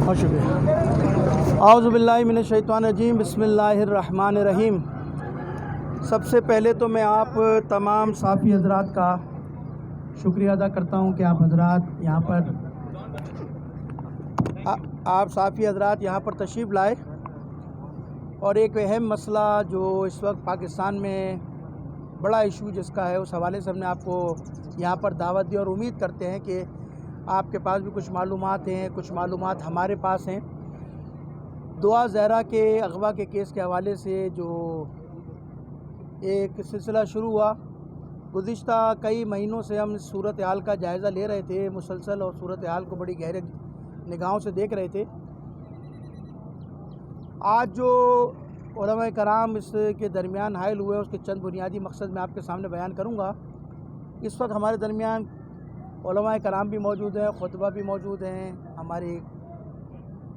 بہت شکریہ۔ اعوذ باللہ من الشیطان الرجیم، بسم اللہ الرحمن الرحیم۔ سب سے پہلے تو میں آپ تمام صحافی حضرات کا شکریہ ادا کرتا ہوں کہ آپ صحافی حضرات یہاں پر تشریف لائے اور ایک اہم مسئلہ جو اس وقت پاکستان میں بڑا ایشو جس کا ہے، اس حوالے سے ہم نے آپ کو یہاں پر دعوت دی اور امید کرتے ہیں کہ آپ کے پاس بھی کچھ معلومات ہیں، کچھ معلومات ہمارے پاس ہیں۔ دعا زہرا کے اغوا کے کیس کے حوالے سے جو ایک سلسلہ شروع ہوا، گزشتہ کئی مہینوں سے ہم صورتحال کا جائزہ لے رہے تھے مسلسل، اور صورتحال کو بڑی گہرے نگاہوں سے دیکھ رہے تھے۔ آج جو علماء کرام اس کے درمیان حائل ہوئے، اس کے چند بنیادی مقصد میں آپ کے سامنے بیان کروں گا۔ اس وقت ہمارے درمیان علماء کرام بھی موجود ہیں، خطبہ بھی موجود ہیں، ہمارے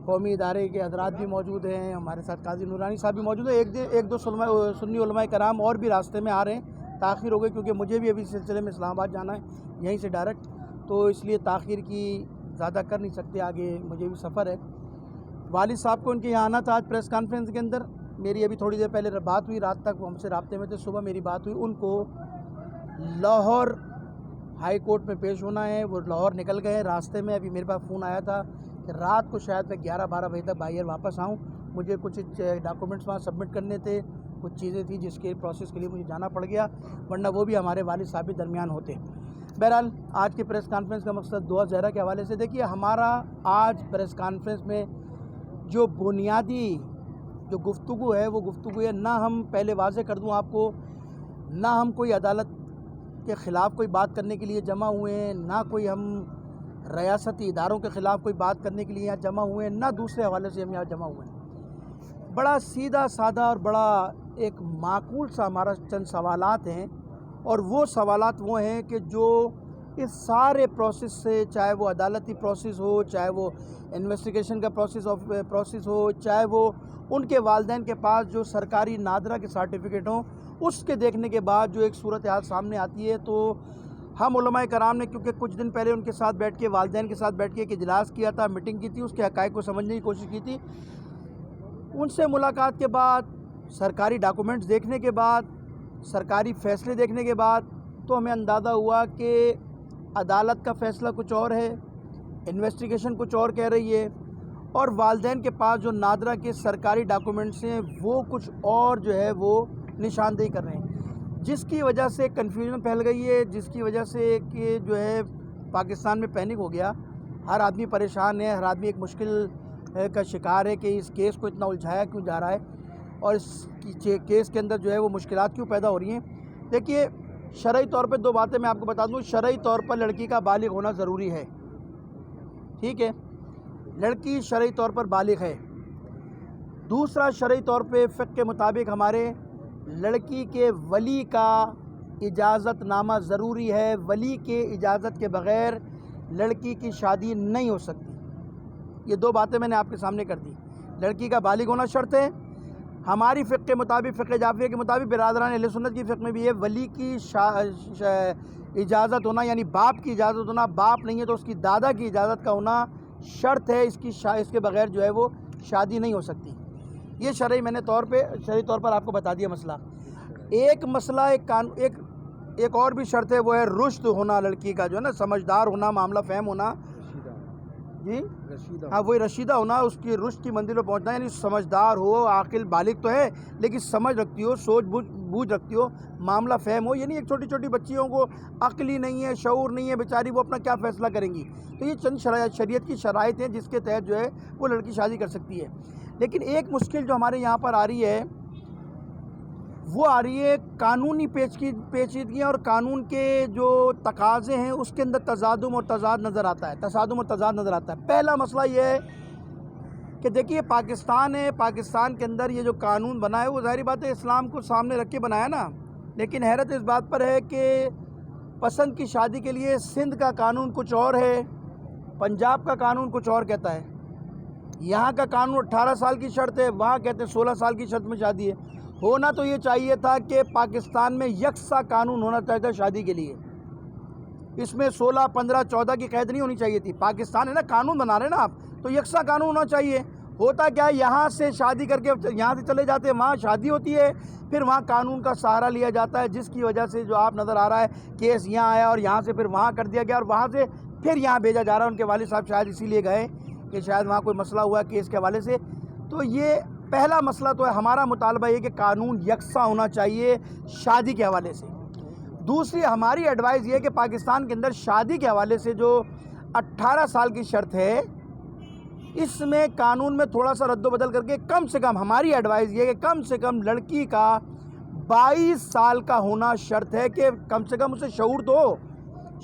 قومی ادارے کے حضرات بھی موجود ہیں، ہمارے ساتھ قاضی نورانی صاحب بھی موجود ہیں۔ ایک دو سنی علماء کرام اور بھی راستے میں آ رہے ہیں۔ تاخیر ہو گئی کیونکہ مجھے بھی ابھی سلسلے میں اسلام آباد جانا ہے یہیں سے ڈائریکٹ، تو اس لیے تاخیر کی زیادہ کر نہیں سکتے، آگے مجھے بھی سفر ہے۔ والد صاحب کو ان کے یہاں آنا تھا آج پریس کانفرنس کے اندر۔ میری ابھی تھوڑی دیر پہلے بات ہوئی، رات تک وہ ہم سے رابطے میں تھے، صبح میری بات ہوئی۔ ان کو لاہور ہائی کورٹ میں پیش ہونا ہے، وہ لاہور نکل گئے راستے میں۔ ابھی میرے پاس فون آیا تھا کہ رات کو شاید میں 11-12 بجے تک باہر واپس آؤں، مجھے کچھ ڈاکومنٹس وہاں سبمٹ کرنے تھے، کچھ چیزیں تھیں جس کے پروسیس کے لیے مجھے جانا پڑ گیا، ورنہ وہ بھی ہمارے والد صاحب بھی درمیان ہوتے۔ بہرحال آج کی پریس کانفرنس کا مقصد دعا زہرا کے حوالے سے دیکھیے، ہمارا آج پریس کانفرنس میں جو بنیادی جو گفتگو ہے وہ گفتگو ہے، نہ ہم پہلے واضح کر دوں آپ کو، نہ ہم کوئی عدالت کے خلاف کوئی بات کرنے کے لیے جمع ہوئے ہیں، نہ کوئی ہم ریاستی اداروں کے خلاف کوئی بات کرنے کے لیے یہاں جمع ہوئے ہیں، نہ دوسرے حوالے سے ہم یہاں جمع ہوئے ہیں۔ بڑا سیدھا سادہ اور بڑا ایک معقول سا ہمارا چند سوالات ہیں، اور وہ سوالات وہ ہیں کہ جو اس سارے پروسیس سے، چاہے وہ عدالتی پروسیس ہو، چاہے وہ انویسٹیگیشن کا پروسیس ہو، چاہے وہ ان کے والدین کے پاس جو سرکاری نادرہ کے سرٹیفکیٹ ہوں، اس کے دیکھنے کے بعد جو ایک صورتحال سامنے آتی ہے، تو ہم علماء کرام نے کیونکہ کچھ دن پہلے ان کے ساتھ بیٹھ کے، والدین کے ساتھ بیٹھ کے ایک اجلاس کیا تھا، میٹنگ کی تھی، اس کے حقائق کو سمجھنے کی کوشش کی تھی۔ ان سے ملاقات کے بعد، سرکاری ڈاکومنٹس دیکھنے کے بعد، سرکاری فیصلے دیکھنے کے بعد تو ہمیں اندازہ ہوا کہ عدالت کا فیصلہ کچھ اور ہے، انویسٹیگیشن کچھ اور کہہ رہی ہے، اور والدین کے پاس جو نادرہ کے سرکاری ڈاکومنٹس ہیں وہ کچھ اور جو ہے وہ نشاندہی کر رہے ہیں، جس کی وجہ سے کنفیوژن پھیل گئی ہے، جس کی وجہ سے کہ جو ہے پاکستان میں پینک ہو گیا، ہر آدمی پریشان ہے، ہر آدمی ایک مشکل کا شکار ہے کہ اس کیس کو اتنا الجھایا کیوں جا رہا ہے، اور اس کیس کے اندر جو ہے وہ مشکلات کیوں پیدا ہو رہی ہیں۔ دیکھیے، شرعی طور پہ دو باتیں میں آپ کو بتا دوں۔ شرعی طور پر لڑکی کا بالغ ہونا ضروری ہے، ٹھیک ہے، لڑکی شرعی طور پر بالغ ہے۔ دوسرا، شرعی طور پہ فقہ کے مطابق ہمارے لڑکی کے ولی کا اجازت نامہ ضروری ہے، ولی کے اجازت کے بغیر لڑکی کی شادی نہیں ہو سکتی۔ یہ دو باتیں میں نے آپ کے سامنے کر دی۔ لڑکی کا بالغ ہونا شرط ہے، ہماری فقہ کے مطابق، فقہ جعفریہ کے مطابق، برادران اہل سنت کی فقہ میں بھی ہے، ولی کی اجازت ہونا، یعنی باپ کی اجازت ہونا، باپ نہیں ہے تو اس کی دادا کی اجازت کا ہونا شرط ہے، اس کے بغیر جو ہے وہ شادی نہیں ہو سکتی۔ یہ شرعی طور پر آپ کو بتا دیا مسئلہ۔ ایک مسئلہ ایک اور بھی شرط ہے، وہ ہے رشد ہونا، لڑکی کا جو ہے نا سمجھدار ہونا، معاملہ فہم ہونا، جی ہاں وہی رشیدہ ہونا، اس کی رشد کی منزل پہ پہنچنا، یعنی سمجھدار ہو، عاقل بالغ تو ہے لیکن سمجھ رکھتی ہو، سوچ بوجھ رکھتی ہو، معاملہ فہم ہو، یعنی ایک چھوٹی چھوٹی بچیوں کو عقل ہی نہیں ہے، شعور نہیں ہے بیچاری، وہ اپنا کیا فیصلہ کریں گی۔ تو یہ چند شریعت کی شرائط ہیں جس کے تحت جو ہے وہ لڑکی شادی کر سکتی ہے۔ لیکن ایک مشکل جو ہمارے یہاں پر آ رہی ہے، وہ آ رہی ہے قانونی پیچیدگیاں اور قانون کے جو تقاضے ہیں اس کے اندر تصادم اور تضاد نظر آتا ہے۔ پہلا مسئلہ یہ ہے کہ دیکھیے پاکستان ہے، پاکستان کے اندر یہ جو قانون بنا ہے وہ ظاہری بات ہے اسلام کو سامنے رکھ کے بنایا نا، لیکن حیرت اس بات پر ہے کہ پسند کی شادی کے لیے سندھ کا قانون کچھ اور ہے، پنجاب کا قانون کچھ اور کہتا ہے۔ یہاں کا قانون 18 سال کی شرط ہے، وہاں کہتے ہیں 16 سال کی شرط میں شادی ہے۔ ہونا تو یہ چاہیے تھا کہ پاکستان میں یکساں قانون ہونا چاہیے تھا شادی کے لیے، اس میں 16, 15, 14 کی قید نہیں ہونی چاہیے تھی. پاکستان ہے نا, قانون بنا رہے ہیں نا آپ, تو یکساں قانون ہونا چاہیے. ہوتا کیا ہے, یہاں سے شادی کر کے یہاں سے چلے جاتے ہیں, وہاں شادی ہوتی ہے, پھر وہاں قانون کا سہارا لیا جاتا ہے, جس کی وجہ سے جو آپ نظر آ رہا ہے کیس یہاں آیا اور یہاں سے پھر وہاں کر دیا گیا اور وہاں سے پھر یہاں بھیجا جا رہا ہے. ان کے والد صاحب شاید اسی لیے گئے کہ شاید وہاں کوئی مسئلہ ہوا کیس کے حوالے سے. تو یہ پہلا مسئلہ تو ہے. ہمارا مطالبہ یہ کہ قانون یکساں ہونا چاہیے شادی کے حوالے سے. دوسری ہماری ایڈوائز یہ ہے کہ پاکستان کے اندر شادی کے حوالے سے جو 18 سال کی شرط ہے, اس میں قانون میں تھوڑا سا رد و بدل کر کے کم سے کم, ہماری ایڈوائز یہ ہے کہ کم سے کم لڑکی کا 22 سال کا ہونا شرط ہے, کہ کم سے کم اسے شعور تو ہو.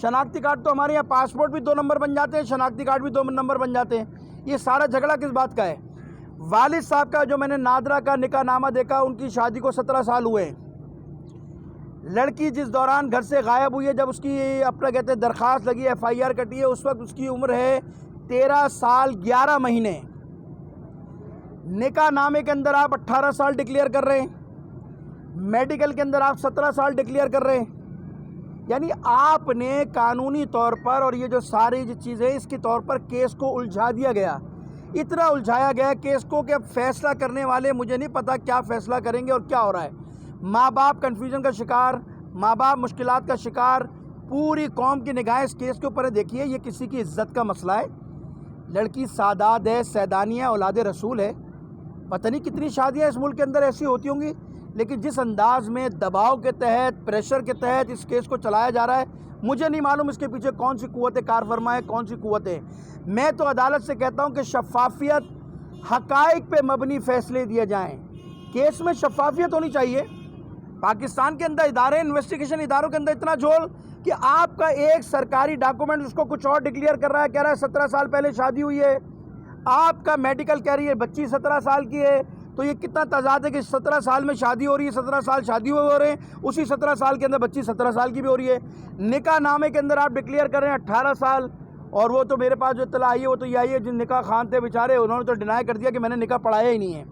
شناختی کارڈ تو ہمارے یہاں پاسپورٹ بھی 2 نمبر بن جاتے ہیں, شناختی کارڈ بھی 2 نمبر بن جاتے ہیں. یہ سارا جھگڑا کس بات کا ہے؟ والد صاحب کا جو میں نے نادرہ کا نکاح نامہ دیکھا, ان کی شادی کو 17 سال ہوئے. لڑکی جس دوران گھر سے غائب ہوئی ہے, جب اس کی اپنا کہتے ہیں درخواست لگی, FIR کٹی ہے, اس وقت اس کی عمر ہے 13 سال 11 مہینے. نکاح نامے کے اندر آپ 18 سال ڈکلیئر کر رہے ہیں, میڈیکل کے اندر آپ 17 سال ڈکلیئر کر رہے ہیں. یعنی آپ نے قانونی طور پر, اور یہ جو ساری جو چیزیں اس کے طور پر کیس کو الجھا دیا گیا, اتنا الجھایا گیا کیس کو کہ اب فیصلہ کرنے والے مجھے نہیں پتا کیا فیصلہ کریں گے اور کیا ہو رہا ہے. ماں باپ کنفیوژن کا شکار, ماں باپ مشکلات کا شکار, پوری قوم کی نگاہیں اس کیس کے اوپر ہے. دیکھیے یہ کسی کی عزت کا مسئلہ ہے. لڑکی سادات ہے, سیدانی ہے, اولاد رسول ہے. پتہ نہیں کتنی شادیاں اس ملک کے اندر ایسی ہوتی ہوں گی, لیکن جس انداز میں دباؤ کے تحت, پریشر کے تحت اس کیس کو چلایا جا رہا ہے, مجھے نہیں معلوم اس کے پیچھے کون سی قوت کار فرما ہے, کون سی قوت ہے. میں تو عدالت سے کہتا ہوں کہ شفافیت, حقائق پہ مبنی فیصلے دیے جائیں. کیس میں شفافیت ہونی چاہیے. پاکستان کے اندر ادارے, انویسٹیگیشن اداروں کے اندر اتنا جھول کہ آپ کا ایک سرکاری ڈاکومنٹ اس کو کچھ اور ڈکلیئر کر رہا ہے, کہہ رہا ہے 17 سال پہلے شادی ہوئی ہے. آپ کا میڈیکل کہہ رہی ہے بچی 17 سال کی ہے. تو یہ کتنا تضاد ہے کہ 17 سال میں شادی ہو رہی ہے, 17 سال شادی ہوئے ہو رہے ہیں, اسی 17 سال کے اندر بچی 17 سال کی بھی ہو رہی ہے. نکاح نامے کے اندر آپ ڈکلیئر کر رہے ہیں 18 سال, اور وہ تو میرے پاس جو اطلاع آئی ہے وہ تو یہ آئی ہے جن نکاح خان تھے بیچارے, انہوں نے تو ڈینائی کر دیا کہ میں نے نکاح پڑھایا ہی نہیں ہے.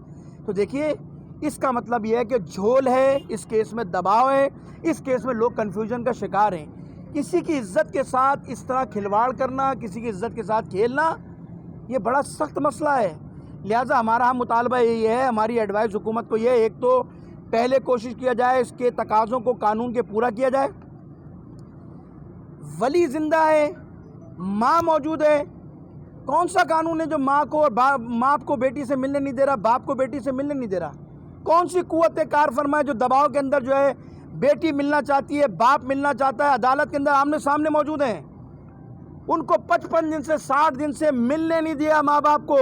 تو دیکھیے اس کا مطلب یہ ہے کہ جھول ہے, اس کیس میں دباؤ ہے, اس کیس میں لوگ کنفیوژن کا شکار ہیں. کسی کی عزت کے ساتھ اس طرح کھلواڑ کرنا, کسی کی عزت کے ساتھ کھیلنا, یہ بڑا سخت مسئلہ ہے. لہٰذا ہمارا ہم مطالبہ یہی ہے, ہماری ایڈوائز حکومت کو یہ ہے, ایک تو پہلے کوشش کیا جائے اس کے تقاضوں کو قانون کے پورا کیا جائے. ولی زندہ ہے, ماں موجود ہے. کون سا قانون ہے جو ماں کو اور ماں کو بیٹی سے ملنے نہیں دے رہا, باپ کو بیٹی سے ملنے نہیں دے رہا؟ کون سی قوت کار فرما ہے جو دباؤ کے اندر جو ہے بیٹی ملنا چاہتی ہے, باپ ملنا چاہتا ہے, عدالت کے اندر آمنے سامنے موجود ہیں, ان کو 55 دن سے 60 دن سے ملنے نہیں دیا ماں باپ کو؟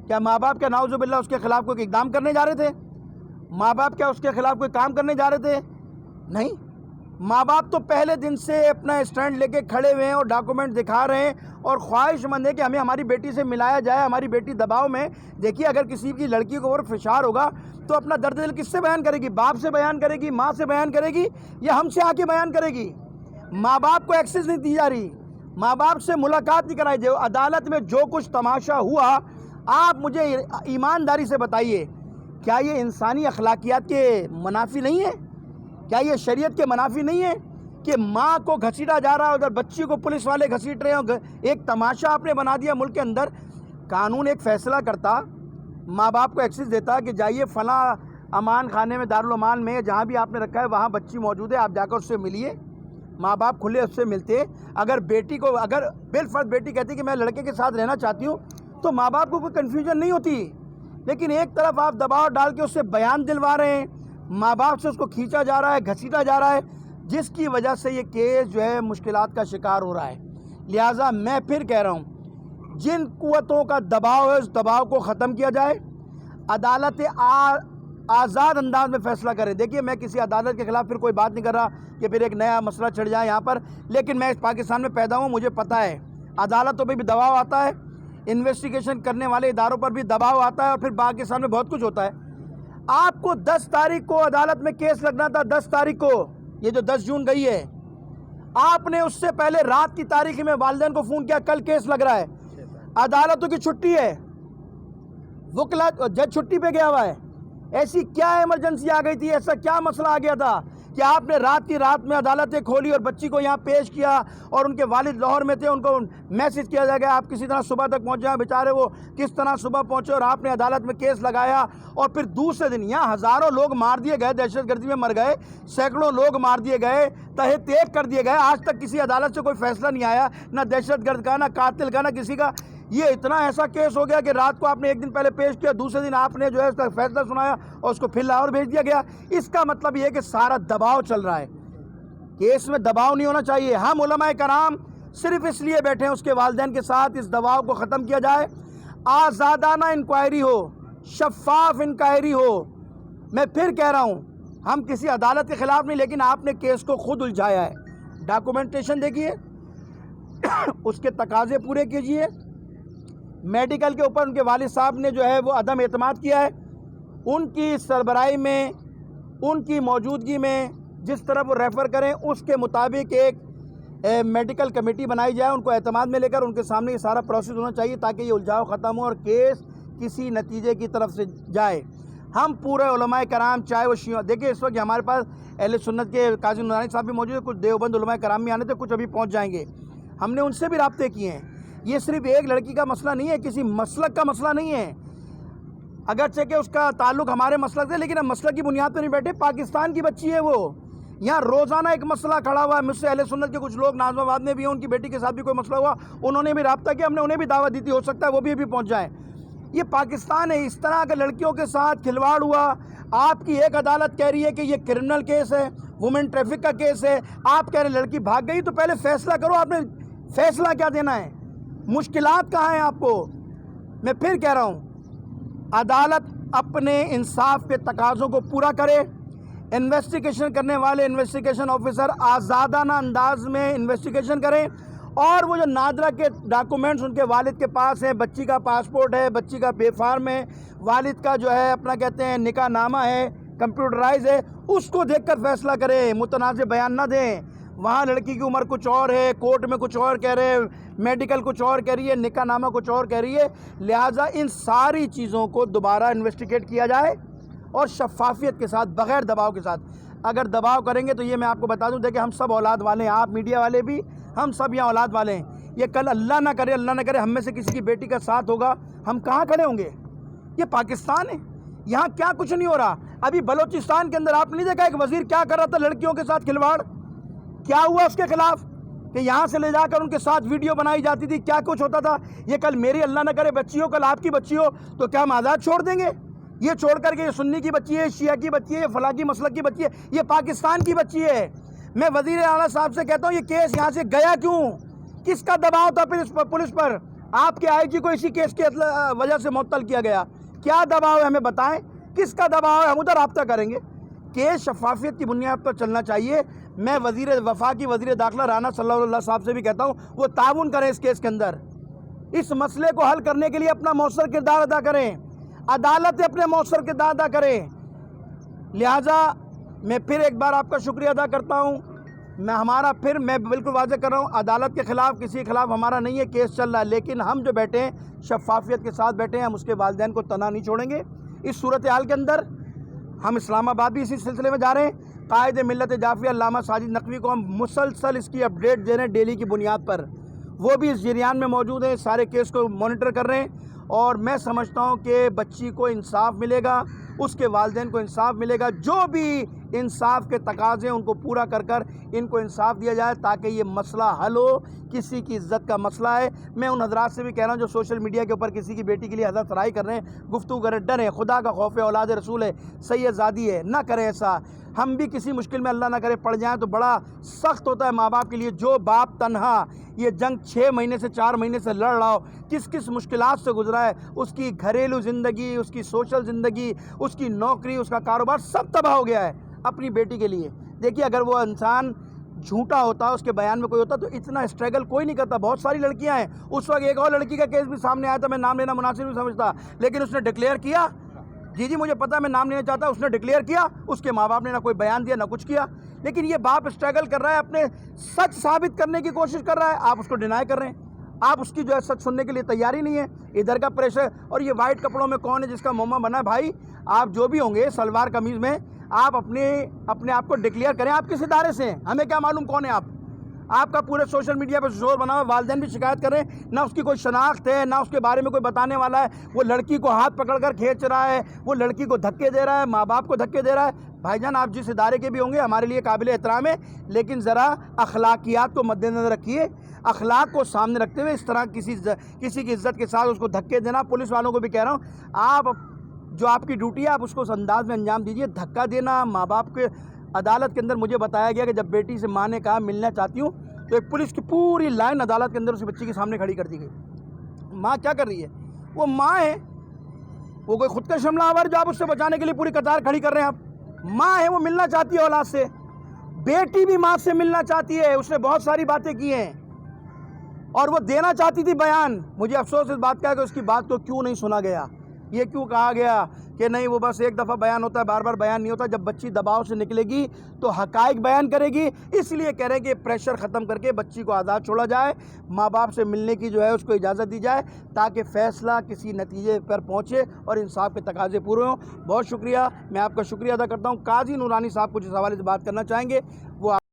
کیا ماں باپ کیا نعوذ باللہ اس کے خلاف کوئی اقدام کرنے جا رہے تھے؟ ماں باپ کیا اس کے خلاف کوئی کام کرنے جا رہے تھے؟ نہیں. ماں باپ تو پہلے دن سے اپنا اسٹینڈ لے کے کھڑے ہوئے ہیں اور ڈاکومنٹ دکھا رہے ہیں اور خواہش مند ہے کہ ہمیں ہماری بیٹی سے ملایا جائے, ہماری بیٹی دباؤ میں. دیکھیے اگر کسی کی لڑکی کو اور فشار ہوگا تو اپنا درد دل کس سے بیان کرے گی؟ باپ سے بیان کرے گی, ماں سے بیان کرے گی, یا ہم سے آ کے بیان کرے گی؟ ماں باپ کو ایکسیس نہیں دی جا رہی, ماں باپ سے ملاقات نہیں کرائی. جو عدالت میں جو کچھ تماشا ہوا, آپ مجھے ایمانداری سے بتائیے, کیا یہ انسانی اخلاقیات کے منافی نہیں ہے؟ کیا یہ شریعت کے منافی نہیں ہے کہ ماں کو گھسیٹا جا رہا ہے, ادھر بچی کو پولیس والے گھسیٹ رہے ہیں؟ ایک تماشا آپ نے بنا دیا ملک کے اندر. قانون ایک فیصلہ کرتا, ماں باپ کو ایکسس دیتا کہ جائیے فلاں امان خانے میں, دارالامان میں, جہاں بھی آپ نے رکھا ہے وہاں بچی موجود ہے, آپ جا کر اس سے ملیے. ماں باپ کھلے اس سے ملتے. اگر بیٹی کو, اگر بالفرض بیٹی کہتی کہ میں لڑکے کے ساتھ رہنا چاہتی ہوں, تو ماں باپ کو کوئی کنفیوژن نہیں ہوتی. لیکن ایک طرف آپ دباؤ ڈال کے اس سے بیان دلوا رہے ہیں, ماں باپ سے اس کو کھینچا جا رہا ہے, گھسیٹا جا رہا ہے, جس کی وجہ سے یہ کیس جو ہے مشکلات کا شکار ہو رہا ہے. لہٰذا میں پھر کہہ رہا ہوں, جن قوتوں کا دباؤ ہے اس دباؤ کو ختم کیا جائے. عدالت آزاد انداز میں فیصلہ کرے. دیکھیے میں کسی عدالت کے خلاف پھر کوئی بات نہیں کر رہا کہ پھر ایک نیا مسئلہ چڑھ جائے یہاں پر, لیکن میں اس پاکستان میں پیدا ہوں, مجھے پتہ ہے عدالتوں پہ بھی دباؤ آتا ہے, انویسٹیگیشن کرنے والے اداروں پر بھی دباؤ آتا ہے, اور پھر پاکستان میں بہت کچھ ہوتا ہے. آپ کو 10 تاریخ کو عدالت میں کیس لگنا تھا, 10 تاریخ کو, یہ جو 10 جون گئی ہے, آپ نے اس سے پہلے رات کی تاریخ میں والدین کو فون کیا کل کیس لگ رہا ہے. عدالتوں کی چھٹی ہے, وکلا جج چھٹی پہ گیا ہوا ہے. ایسی کیا ایمرجنسی آ گئی تھی, ایسا کیا مسئلہ آ گیا تھا کہ آپ نے رات کی رات میں عدالتیں کھولی اور بچی کو یہاں پیش کیا اور ان کے والد لاہور میں تھے, ان کو میسج کیا جائے گا آپ کسی طرح صبح تک پہنچ جائیں. بیچارے وہ کس طرح صبح پہنچے اور آپ نے عدالت میں کیس لگایا اور پھر دوسرے دن یہاں ہزاروں لوگ مار دیے گئے, دہشت گردی میں مر گئے, سینکڑوں لوگ مار دیے گئے, تہہ تیغ کر دیے گئے. آج تک کسی عدالت سے کوئی فیصلہ نہیں آیا, نہ دہشت گرد کا, نہ قاتل کا, نہ کسی کا. یہ اتنا ایسا کیس ہو گیا کہ رات کو آپ نے ایک دن پہلے پیش کیا, دوسرے دن آپ نے جو ہے اس کا فیصلہ سنایا اور اس کو پھر لاہور بھیج دیا گیا. اس کا مطلب یہ ہے کہ سارا دباؤ چل رہا ہے. کیس میں دباؤ نہیں ہونا چاہیے. ہم علماء کرام صرف اس لیے بیٹھے ہیں اس کے والدین کے ساتھ اس دباؤ کو ختم کیا جائے, آزادانہ انکوائری ہو, شفاف انکوائری ہو. میں پھر کہہ رہا ہوں, ہم کسی عدالت کے خلاف نہیں, لیکن آپ نے کیس کو خود الجھایا ہے. ڈاکومنٹیشن دیکھیے, اس کے تقاضے پورے کیجئے. میڈیکل کے اوپر ان کے والد صاحب نے جو ہے وہ عدم اعتماد کیا ہے. ان کی سربراہی میں, ان کی موجودگی میں جس طرح وہ ریفر کریں اس کے مطابق ایک میڈیکل کمیٹی بنائی جائے, ان کو اعتماد میں لے کر ان کے سامنے یہ سارا پروسیس ہونا چاہیے تاکہ یہ الجھاؤ ختم ہو اور کیس کسی نتیجے کی طرف سے جائے. ہم پورے علماء کرام, چاہے وہ شیعہ, دیکھیں اس وقت ہمارے پاس اہل سنت کے قاضی نورانی صاحب بھی موجود ہیں, کچھ دیوبند علماء کرام بھی آنے تھے, کچھ ابھی پہنچ جائیں گے. ہم نے ان سے بھی رابطے کیے ہیں. یہ صرف ایک لڑکی کا مسئلہ نہیں ہے, کسی مسلک کا مسئلہ نہیں ہے, اگرچہ کہ اس کا تعلق ہمارے مسلک سے, لیکن ہم مسلک کی بنیاد پہ نہیں بیٹھے. پاکستان کی بچی ہے وہ, یہاں روزانہ ایک مسئلہ کھڑا ہوا ہے. مجھ سے اہل سنت کے کچھ لوگ نازم آباد میں بھی ہیں, ان کی بیٹی کے ساتھ بھی کوئی مسئلہ ہوا, انہوں نے بھی رابطہ کیا, ہم نے انہیں بھی دعوت دی تھی, ہو سکتا ہے وہ بھی ابھی پہنچ جائیں. یہ پاکستان ہے. اس طرح کے لڑکیوں کے ساتھ کھلواڑ ہوا. آپ کی ایک عدالت کہہ رہی ہے کہ یہ کرمنل کیس ہے, وومن ٹریفک کا کیس ہے, آپ کہہ رہے لڑکی بھاگ گئی, تو پہلے فیصلہ کرو. آپ نے فیصلہ کیا دینا ہے؟ مشکلات کہاں ہیں آپ کو؟ میں پھر کہہ رہا ہوں, عدالت اپنے انصاف کے تقاضوں کو پورا کرے. انویسٹیگیشن کرنے والے انویسٹیگیشن آفیسر آزادانہ انداز میں انویسٹیگیشن کریں, اور وہ جو نادرہ کے ڈاکومنٹس ان کے والد کے پاس ہیں, بچی کا پاسپورٹ ہے, بچی کا پے فارم ہے, والد کا جو ہے اپنا کہتے ہیں نکاح نامہ ہے, کمپیوٹرائز ہے, اس کو دیکھ کر فیصلہ کریں. متنازع بیان نہ دیں. وہاں لڑکی کی عمر کچھ اور ہے, کورٹ میں کچھ اور کہہ رہے, میڈیکل کچھ اور کہہ رہی ہے, نکاح نامہ کچھ اور کہہ رہی ہے. لہٰذا ان ساری چیزوں کو دوبارہ انویسٹیگیٹ کیا جائے اور شفافیت کے ساتھ, بغیر دباؤ کے ساتھ. اگر دباؤ کریں گے تو یہ میں آپ کو بتا دوں, دیکھیں ہم سب اولاد والے ہیں, آپ میڈیا والے بھی, ہم سب یہاں اولاد والے ہیں. یہ کل اللہ نہ کرے ہم میں سے کسی کی بیٹی کا ساتھ ہوگا, ہم کہاں کھڑے ہوں گے؟ یہ پاکستان ہے, یہاں کیا کچھ نہیں ہو رہا. ابھی بلوچستان کے اندر آپ نے نہیں دیکھا ایک وزیر کیا کر رہا تھا لڑکیوں کے ساتھ کھلواڑ؟ کیا ہوا اس کے خلاف کہ یہاں سے لے جا کر ان کے ساتھ ویڈیو بنائی جاتی تھی, کیا کچھ ہوتا تھا. یہ کل میری اللہ نہ کرے بچی ہو, کل آپ کی بچی ہو, تو کیا ہم آزاد چھوڑ دیں گے؟ یہ چھوڑ کر کے یہ سنی کی بچی ہے, شیعہ کی بچی ہے, یہ فلاں کی مسلک کی بچی ہے, یہ پاکستان کی بچی ہے. میں وزیر اعلیٰ صاحب سے کہتا ہوں یہ کیس یہاں سے گیا کیوں؟ کس کا دباؤ تھا پھر اس پر پولیس پر؟ آپ کے آئی جی کو اسی کیس کی وجہ سے معطل کیا گیا. کیا دباؤ ہے ہمیں بتائیں, کس کا دباؤ ہے؟ ہم ادھر رابطہ کریں گے. کیس شفافیت کی بنیاد پر چلنا چاہیے. میں وزیر وفاقی وزیر داخلہ رانا صلی اللہ علیہ صاحب سے بھی کہتا ہوں وہ تعاون کریں اس کیس کے اندر, اس مسئلے کو حل کرنے کے لیے اپنا مؤثر کردار ادا کریں, عدالت اپنے مؤثر کردار ادا کریں. لہٰذا میں پھر ایک بار آپ کا شکریہ ادا کرتا ہوں. میں بالکل واضح کر رہا ہوں, عدالت کے خلاف کسی کے خلاف ہمارا نہیں ہے, کیس چل رہا ہے, لیکن ہم جو بیٹھے ہیں شفافیت کے ساتھ بیٹھے ہیں. ہم اس کے والدین کو تنہا نہیں چھوڑیں گے. اس صورتحال کے اندر ہم اسلام آباد بھی اسی سلسلے میں جا رہے ہیں. قائد ملت جعفریہ علامہ ساجد نقوی کو ہم مسلسل اس کی اپڈیٹ دے رہے ہیں ڈیلی کی بنیاد پر. وہ بھی اس جریان میں موجود ہیں, سارے کیس کو مانیٹر کر رہے ہیں, اور میں سمجھتا ہوں کہ بچی کو انصاف ملے گا, اس کے والدین کو انصاف ملے گا. جو بھی انصاف کے تقاضے ہیں ان کو پورا کر کر ان کو انصاف دیا جائے تاکہ یہ مسئلہ حل ہو. کسی کی عزت کا مسئلہ ہے. میں ان حضرات سے بھی کہہ رہا ہوں جو سوشل میڈیا کے اوپر کسی کی بیٹی کے لیے حضرت سرائی کر رہے ہیں, گفتگو کریں, ڈریں, خدا کا خوف ہے, اولاد رسول ہے, سید زادی ہے, نہ کریں ایسا. ہم بھی کسی مشکل میں اللہ نہ کرے پڑ جائیں تو بڑا سخت ہوتا ہے ماں باپ کے لیے. جو باپ تنہا یہ جنگ 6 مہینے سے 4 مہینے سے لڑ رہا ہو, کس کس مشکلات سے گزرا ہے, اس کی گھریلو زندگی, اس کی سوشل زندگی, اس کی نوکری, اس کا کاروبار سب تباہ ہو گیا ہے اپنی بیٹی کے لیے. دیکھیے اگر وہ انسان جھوٹا ہوتا, اس کے بیان میں کوئی ہوتا تو اتنا اسٹرگل کوئی نہیں کرتا. بہت ساری لڑکیاں ہیں. اس وقت ایک اور لڑکی کا کیس بھی سامنے آیا تھا, میں نام لینا مناسب نہیں سمجھتا, لیکن اس نے ڈکلیئر کیا. جی مجھے پتا, میں نام لینا چاہتا, اس نے ڈکلیئر کیا. اس کے ماں باپ نے نہ کوئی بیان دیا نہ کچھ کیا. لیکن یہ باپ اسٹرگل کر رہا ہے, اپنے سچ ثابت کرنے کی کوشش کر رہا ہے, آپ اس کو ڈینائی کر رہے ہیں. آپ اس کی جو ہے سچ سننے کے لیے تیاری نہیں ہے. ادھر کا پریشر. اور یہ وائٹ کپڑوں میں کون ہے جس کا موما بنا ہے؟ بھائی آپ جو بھی ہوں گے سلوار قمیض میں، آپ اپنے آپ کو ڈکلیئر کریں آپ کس ادارے سے ہیں. ہمیں کیا معلوم کون ہے آپ کا پورے سوشل میڈیا پہ زور بنا ہوا. والدین بھی شکایت کر رہے ہیں، نہ اس کی کوئی شناخت ہے، نہ اس کے بارے میں کوئی بتانے والا ہے. وہ لڑکی کو ہاتھ پکڑ کر کھینچ رہا ہے، وہ لڑکی کو دھکے دے رہا ہے، ماں باپ کو دھکے دے رہا ہے. بھائی جان آپ جس ادارے کے بھی ہوں گے ہمارے لیے قابل احترام ہے، لیکن ذرا اخلاقیات کو مد نظر رکھیے. اخلاق کو سامنے رکھتے ہوئے اس طرح کسی کی عزت کے ساتھ اس کو دھکے دینا. پولیس والوں کو بھی کہہ رہا ہوں، آپ کی ڈیوٹی ہے آپ اس کو اس انداز میں انجام دیجیے. دھکا دینا ماں باپ کے. عدالت کے اندر مجھے بتایا گیا کہ جب بیٹی سے ماں نے کہا ملنا چاہتی ہوں تو ایک پولیس کی پوری لائن عدالت کے اندر اس بچی کے سامنے کھڑی کر دی گئی. ماں کیا کر رہی ہے؟ وہ ماں ہے، وہ کوئی خود کا شملہ آور جو آپ اس سے بچانے کے لیے پوری قطار کھڑی کر رہے ہیں. آپ ماں ہے، وہ ملنا چاہتی ہے اولاد سے. بیٹی بھی ماں سے ملنا چاہتی ہے، اس نے بہت ساری باتیں کی ہیں اور وہ دینا چاہتی تھی بیان. مجھے افسوس اس بات کا ہے کہ اس کی بات کو کیوں نہیں سنا گیا. یہ کیوں کہا گیا کہ نہیں وہ بس ایک دفعہ بیان ہوتا ہے، بار بار بیان نہیں ہوتا. جب بچی دباؤ سے نکلے گی تو حقائق بیان کرے گی. اس لیے کہہ رہے ہیں کہ پریشر ختم کر کے بچی کو آزاد چھوڑا جائے، ماں باپ سے ملنے کی جو ہے اس کو اجازت دی جائے تاکہ فیصلہ کسی نتیجے پر پہنچے اور انصاف کے تقاضے پورے ہوں. بہت شکریہ، میں آپ کا شکریہ ادا کرتا ہوں. قاضی نورانی صاحب کچھ اس حوالے سے بات کرنا چاہیں گے، وہ